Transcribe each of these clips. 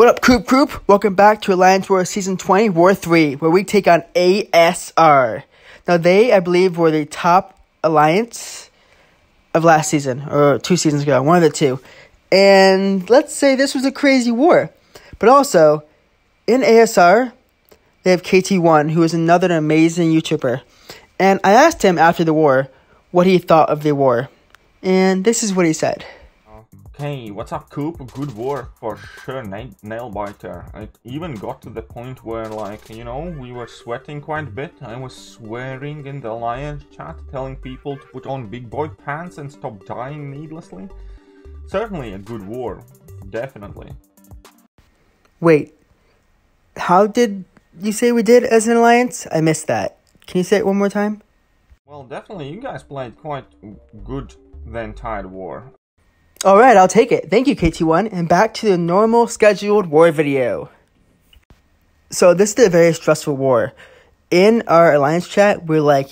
What up, Coop Group? Welcome back to Alliance War Season 20, War 3, where we take on ASR. Now, they, I believe, were the top alliance of last season, or 2 seasons ago, one of the two. And let's say this was a crazy war. But also, in ASR, they have KT1, who is another amazing YouTuber. And I asked him after the war what he thought of the war. And this is what he said. Hey, what's up, Coop? Good war for sure, nail biter. It even got to the point where, like, you know, we were sweating quite a bit. I was swearing in the Alliance chat, telling people to put on big boy pants and stop dying needlessly. Certainly a good war, definitely. Wait, how did you say we did as an alliance? I missed that. Can you say it one more time? Well, definitely, you guys played quite good the entire war. Alright, I'll take it. Thank you, KT1, and back to the normal scheduled war video. So this is a very stressful war. In our alliance chat, we're like,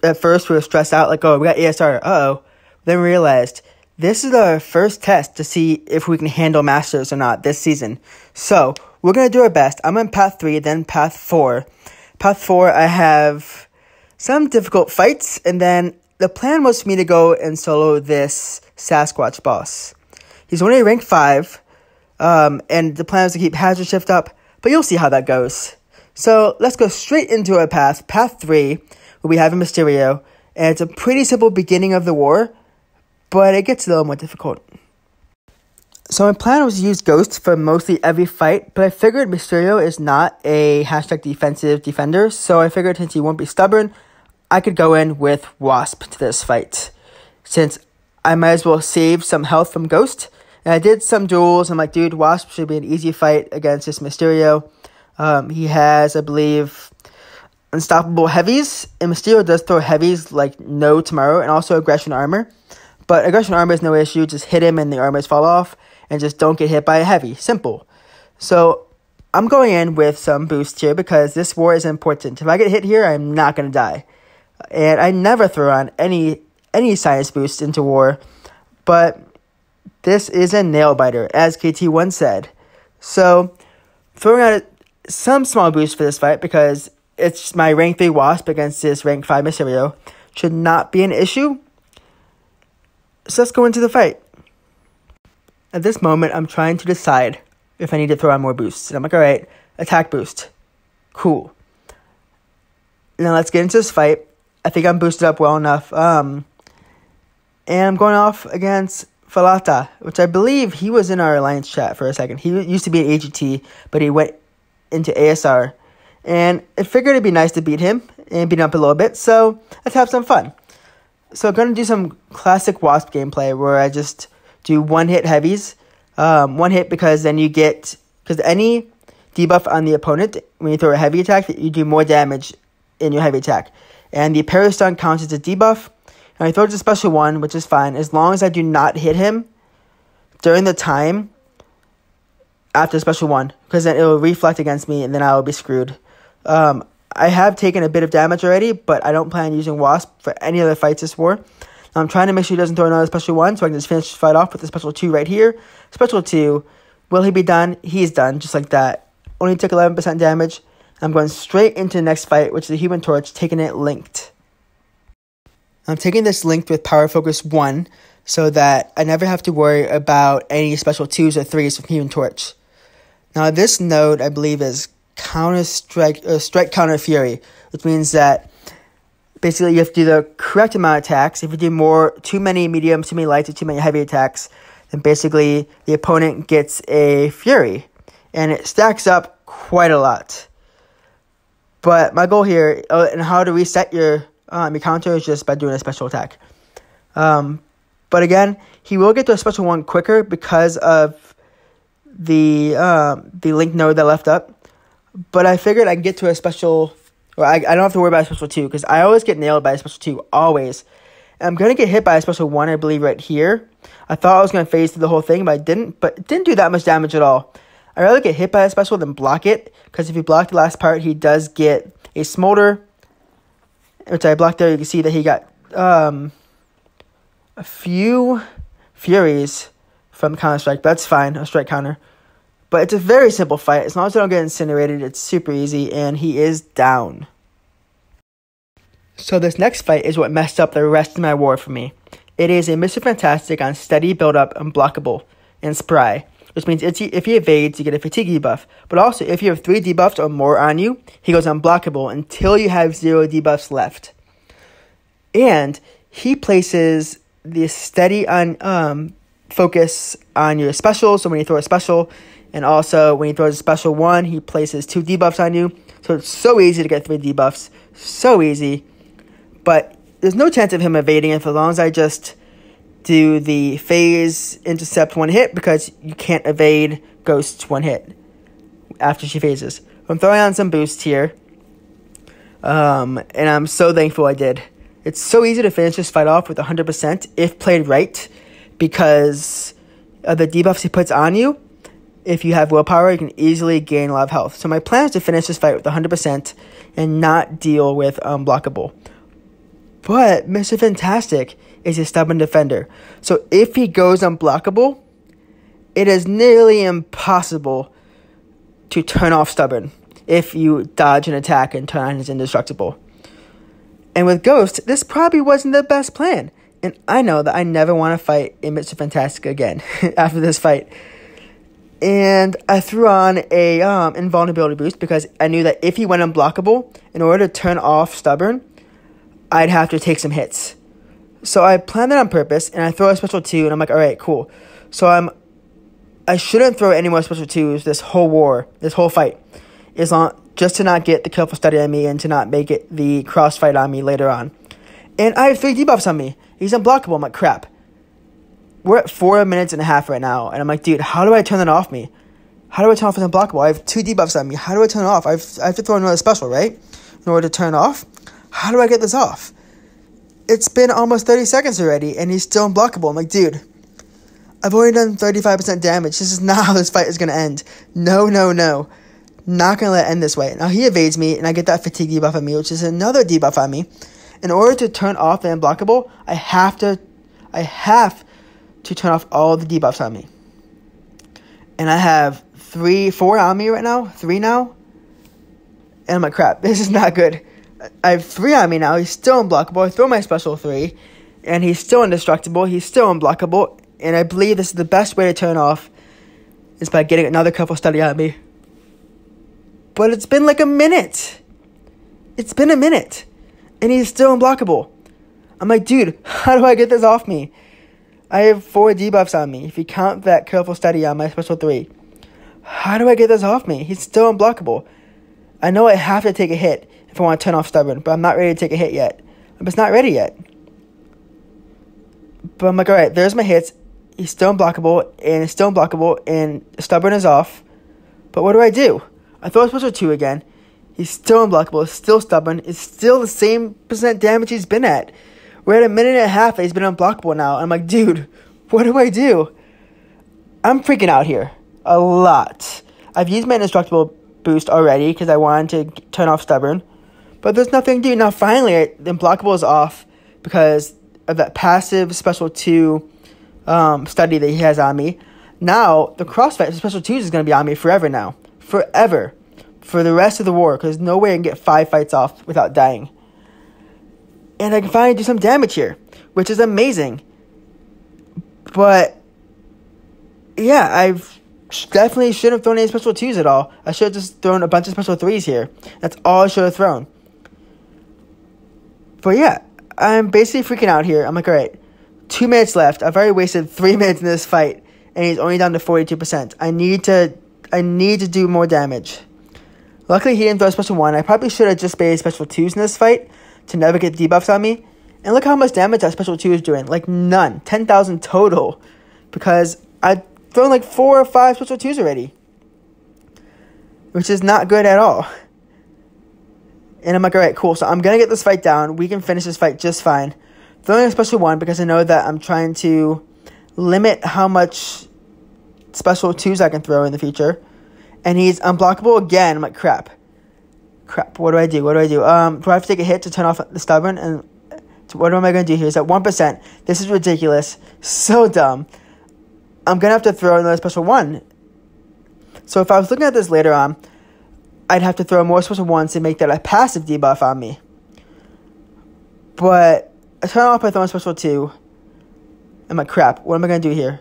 at first we were stressed out, like, oh, we got ASR, uh-oh. Then we realized, this is our first test to see if we can handle Masters or not this season. So, we're going to do our best. I'm on Path 3, then Path 4. Path 4, I have some difficult fights, and then the plan was for me to go and solo this Sasquatch boss. He's only ranked 5, and the plan is to keep Hazard Shift up, but you'll see how that goes. So let's go straight into our path, Path 3, where we have a Mysterio, and it's a pretty simple beginning of the war, but it gets a little more difficult. So my plan was to use Ghost for mostly every fight, but I figured Mysterio is not a #defensive defender, so I figured since he won't be stubborn, I could go in with Wasp to this fight, since I might as well save some health from Ghost. And I did some duels. I'm like, dude, Wasp should be an easy fight against this Mysterio. He has, I believe, unstoppable heavies, and Mysterio does throw heavies like no tomorrow, and also aggression armor. But aggression armor is no issue. Just hit him and the armors fall off, and just don't get hit by a heavy. Simple. So I'm going in with some boost here because this war is important. If I get hit here, I'm not going to die. And I never throw on any science boost into war, but this is a nail biter, as KT1 said. So, throwing out some small boost for this fight because it's my rank 3 Wasp against this rank 5 Mysterio should not be an issue. So let's go into the fight. At this moment, I'm trying to decide if I need to throw on more boosts. And I'm like, alright, attack boost. Cool. Now let's get into this fight. I think I'm boosted up well enough. And I'm going off against Falata, which I believe he was in our alliance chat for a second. He used to be an AGT, but he went into ASR. And I figured it'd be nice to beat him and beat him up a little bit, so let's have some fun. So I'm going to do some classic Wasp gameplay where I just do one-hit heavies. One hit because then you get, because any debuff on the opponent, when you throw a heavy attack, you do more damage in your heavy attack. And the Parastun counts as a debuff. And I throw it a special one, which is fine, as long as I do not hit him during the time after special one, because then it will reflect against me, and then I will be screwed. I have taken a bit of damage already, but I don't plan on using Wasp for any other fights this war. Now, I'm trying to make sure he doesn't throw another special one, so I can just finish the fight off with the special 2 right here. Special 2, will he be done? He's done, just like that. Only took 11% damage. I'm going straight into the next fight, which is the Human Torch, taking it linked. I'm taking this linked with Power Focus 1, so that I never have to worry about any special 2s or 3s from Human Torch. Now, this node, I believe, is Counter Strike, Strike Counter Fury, which means that basically you have to do the correct amount of attacks. If you do too many mediums, too many lights, or too many heavy attacks, then basically the opponent gets a Fury, and it stacks up quite a lot. But my goal here, and how to reset your counter, is just by doing a special attack. But again, he will get to a special 1 quicker because of the link node that left up. But I figured I can get to a special, or I don't have to worry about a special 2, because I always get nailed by a special 2, always. And I'm going to get hit by a special 1, I believe, right here. I thought I was going to phase through the whole thing, but I didn't. But it didn't do that much damage at all. I'd rather get hit by a special than block it, because if you block the last part, he does get a Smolder, which I blocked there. You can see that he got a few Furies from Counter-Strike. That's fine, a strike counter. But it's a very simple fight. As long as I don't get incinerated, it's super easy, and he is down. So this next fight is what messed up the rest of my war for me. It is a Mr. Fantastic on steady, build-up, unblockable, and spry. Which means if he evades, you get a fatigue debuff. But also, if you have 3 debuffs or more on you, he goes unblockable until you have 0 debuffs left. And he places the steady on focus on your special. So when you throw a special, and also when he throws a special 1, he places 2 debuffs on you. So it's so easy to get 3 debuffs. So easy. But there's no chance of him evading it as long as I just do the phase intercept 1 hit, because you can't evade Ghost's 1 hit after she phases. I'm throwing on some boost here. And I'm so thankful I did. It's so easy to finish this fight off with 100% if played right, because of the debuffs he puts on you. If you have willpower, you can easily gain a lot of health. So my plan is to finish this fight with 100% and not deal with unblockable. But Mr. Fantastic is a stubborn defender. So if he goes unblockable, it is nearly impossible to turn off stubborn if you dodge an attack and turn on his indestructible. And with Ghost, this probably wasn't the best plan. And I know that I never want to fight a Mr. Fantastic again after this fight. And I threw on a invulnerability boost because I knew that if he went unblockable, in order to turn off stubborn, I'd have to take some hits. So I planned that on purpose, and I throw a special 2, and I'm like, alright, cool. So I shouldn't throw any more special 2s this whole war, this whole fight. Just to not get the Careful Study on me and to not make it the crossfight on me later on. And I have 3 debuffs on me. He's unblockable. I'm like, crap. We're at 4 minutes and a half right now, and I'm like, dude, how do I turn that off me? How do I turn off his unblockable? I have 2 debuffs on me. How do I turn it off? I have to throw another special, right? In order to turn it off? How do I get this off? It's been almost 30 seconds already, and he's still unblockable. I'm like, dude, I've already done 35% damage. This is not how this fight is going to end. No. Not going to let it end this way. Now he evades me, and I get that fatigue debuff on me, which is another debuff on me. In order to turn off the unblockable, I have to turn off all the debuffs on me. And I have 4 on me right now. 3 now. And I'm like, crap, this is not good. I have 3 on me now. He's still unblockable. I throw my special 3, and he's still indestructible. He's still unblockable. And I believe this is the best way to turn off is by getting another Careful Study on me. But it's been like a minute. It's been a minute. And he's still unblockable. I'm like, dude, how do I get this off me? I have 4 debuffs on me. If you count that Careful Study on my special 3. How do I get this off me? He's still unblockable. I know I have to take a hit if I want to turn off stubborn, but I'm not ready to take a hit yet. I'm just not ready yet. But I'm like, alright, there's my hits. He's still unblockable, and it's still unblockable, and stubborn is off. But what do? I throw a special 2 again. He's still unblockable, still stubborn. It's still the same % damage he's been at. We're at 1.5 minutes and he's been unblockable now. I'm like, dude, what do? I'm freaking out here. A lot. I've used my indestructible boost already because I wanted to turn off stubborn. But there's nothing to do. Now finally, the unblockable is off because of that passive special 2 study that he has on me. Now, the crossfight special 2s is going to be on me forever now. Forever. For the rest of the war, because no way I can get 5 fights off without dying. And I can finally do some damage here, which is amazing. But, yeah, I've definitely shouldn't have thrown any special 2s at all. I should have just thrown a bunch of special 3s here. That's all I should have thrown. But, yeah, I'm basically freaking out here. I'm like, alright, 2 minutes left. I've already wasted 3 minutes in this fight, and he's only down to 42%. I need to do more damage. Luckily, he didn't throw a special 1. I probably should have just made special 2s in this fight to never get debuffs on me. And look how much damage that special 2 is doing. Like, none. 10,000 total. Because I've thrown like 4 or 5 special 2s already. Which is not good at all. And I'm like, alright, cool. So I'm going to get this fight down. We can finish this fight just fine. Throwing a special 1 because I know that I'm trying to limit how much special 2s I can throw in the future. And he's unblockable again. I'm like, crap. What do I do? Do I have to take a hit to turn off the stubborn? And what am I going to do here? He's at 1%. This is ridiculous. So dumb. I'm going to have to throw another special 1. So if I was looking at this later on, I'd have to throw more special ones to make that a passive debuff on me. But I turn off by throwing special 2. I'm like, crap, what am I going to do here?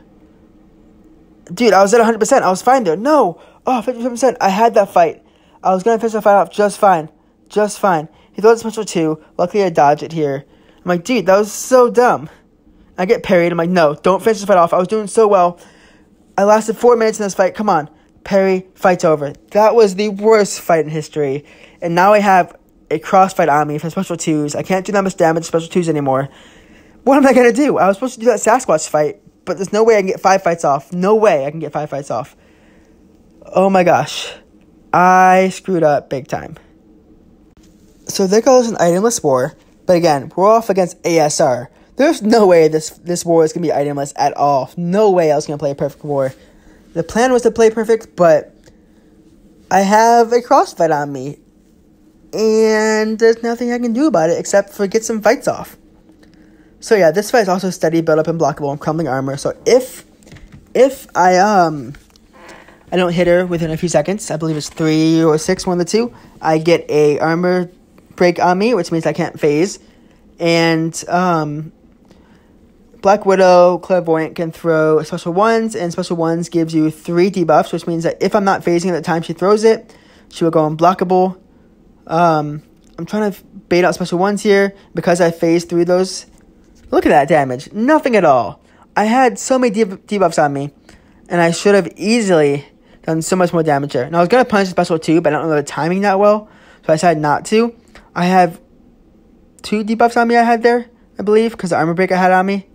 Dude, I was at 100%. I was fine there. No. Oh, 50%. I had that fight. I was going to finish the fight off just fine. Just fine. He throws special 2. Luckily, I dodged it here. I'm like, dude, that was so dumb. I get parried. I'm like, no, don't finish the fight off. I was doing so well. I lasted 4 minutes in this fight. Come on. Parry, fight's over. That was the worst fight in history. And now I have a crossfight on me for special 2s. I can't do that much damage to special 2s anymore. What am I going to do? I was supposed to do that Sasquatch fight, but there's no way I can get 5 fights off. No way I can get 5 fights off. Oh my gosh. I screwed up big time. So there goes an itemless war. But again, we're off against ASR. There's no way this war is going to be itemless at all. No way I was going to play a perfect war. The plan was to play perfect, but I have a crossfight on me. And there's nothing I can do about it except for get some fights off. So yeah, this fight is also steady, build up, and blockable, and crumbling armor. So if I don't hit her within a few seconds, I believe it's 3 or 6, one of the two, I get a armor break on me, which means I can't phase. And Black Widow, Clairvoyant can throw special 1s, and special 1s gives you 3 debuffs, which means that if I'm not phasing at the time she throws it, she will go unblockable. I'm trying to bait out special 1s here because I phased through those. Look at that damage. Nothing at all. I had so many debuffs on me, and I should have easily done so much more damage there. Now, I was going to punish the special 2, but I don't know the timing that well, so I decided not to. I have 2 debuffs on me I had there, I believe, because the armor break I had on me.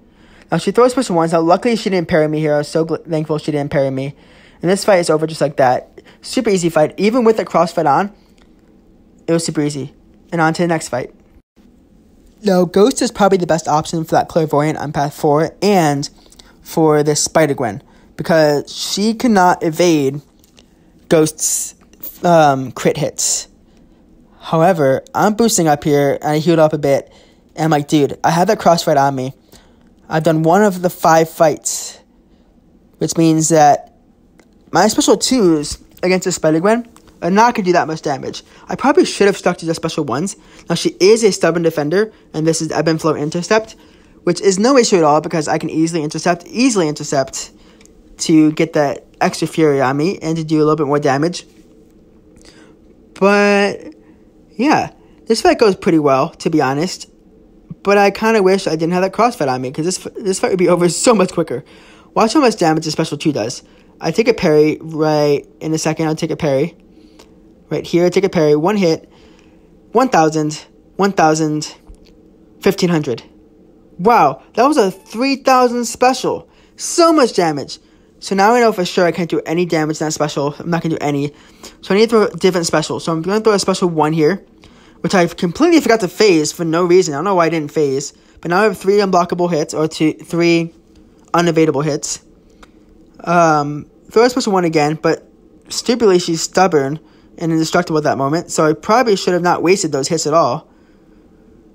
Now, she throws special 1s. Now, luckily, she didn't parry me here. I was so thankful she didn't parry me. And this fight is over just like that. Super easy fight. Even with the crossfight on, it was super easy. And on to the next fight. Now, Ghost is probably the best option for that Clairvoyant on path 4 and for this Spider-Gwen, because she cannot evade Ghost's crit hits. However, I'm boosting up here, and I healed up a bit, and I'm like, dude, I have that crossfight on me. I've done 1 of the 5 fights, which means that my special 2s against the Spider-Gwen are not going to do that much damage. I probably should have stuck to the special 1s. Now, she is a stubborn defender, and this is Ebb and Flow Intercept, which is no issue at all because I can easily intercept to get that extra fury on me and to do a little bit more damage. But, yeah, this fight goes pretty well, to be honest. But I kind of wish I didn't have that crossfight on me because this fight would be over so much quicker. Watch how much damage the special 2 does. I take a parry right in a second. I'll take a parry. Right here, I take a parry. 1 hit. 1,000. 1,000. 1,500. Wow, that was a 3,000 special. So much damage. So now I know for sure I can't do any damage to that special. I'm not going to do any. So I need to throw a different special. So I'm going to throw a special 1 here, which I completely forgot to phase for no reason. I don't know why I didn't phase. But now I have 3 unblockable hits, or 3 unevadable hits. Throw a special 1 again, but stupidly she's stubborn and indestructible at that moment. So I probably should have not wasted those hits at all.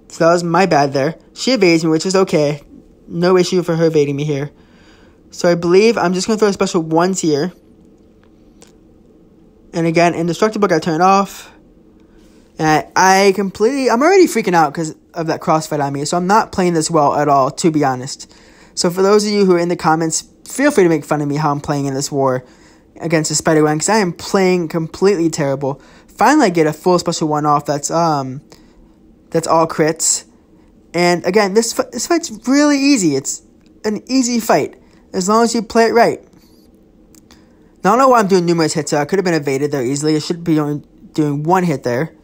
So that was my bad there. She evades me, which is okay. No issue for her evading me here. So I believe I'm just going to throw special 1s here. And again, indestructible got turned off. And I'm already freaking out because of that crossfight on me. So I'm not playing this well at all, to be honest. So for those of you who are in the comments, feel free to make fun of me how I'm playing in this war against the Spider-Gwen, because I am playing completely terrible. Finally, I get a full special 1 off that's all crits. And again, this fight's really easy. It's an easy fight as long as you play it right. Now, I don't know why I'm doing numerous hits, so I could have been evaded there easily. I should be only doing 1 hit there.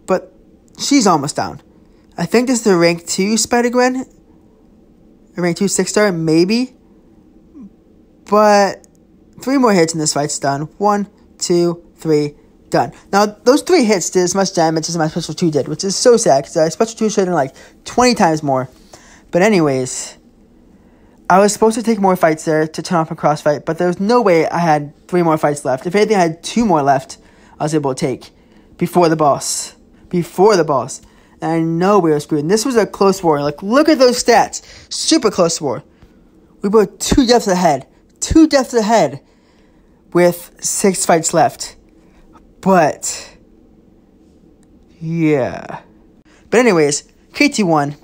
But she's almost down. I think this is the rank 2 Spider-Gwen. A rank 2 6-star, maybe. But 3 more hits and this fight's done. 1, 2, 3, done. Now, those 3 hits did as much damage as my special 2 did, which is so sad, because my special 2 should have done like 20 times more. But anyways, I was supposed to take more fights there to turn off a crossfight, but there was no way I had 3 more fights left. If anything, I had 2 more left I was able to take before the boss. And I know we were screwed. And this was a close war. Like, look at those stats. Super close war. We were 2 deaths ahead. 2 deaths ahead. with 6 fights left. But, yeah. But anyways, KT1,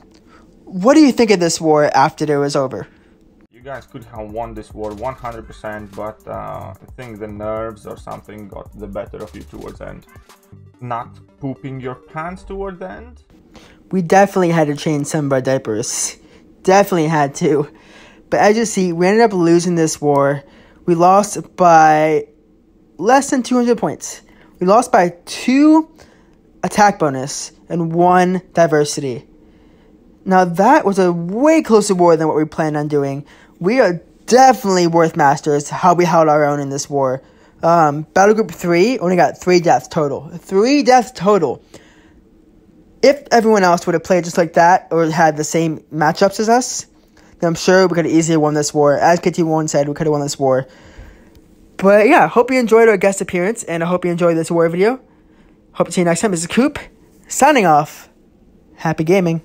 what do you think of this war after it was over? You guys could have won this war 100%, but I think the nerves or something got the better of you towards the end. Not pooping your pants toward the end? We definitely had to change some of our diapers. Definitely had to. But as you see, we ended up losing this war. We lost by less than 200 points. We lost by 2 attack bonus and 1 diversity. Now that was a way closer war than what we planned on doing. We are definitely worth masters how we held our own in this war. Battle Group 3 only got 3 deaths total. 3 deaths total. If everyone else would have played just like that or had the same matchups as us, then I'm sure we could have easily won this war. As KT1 said, we could have won this war. But yeah, hope you enjoyed our guest appearance, and I hope you enjoyed this war video. Hope to see you next time. This is Coop, signing off. Happy gaming.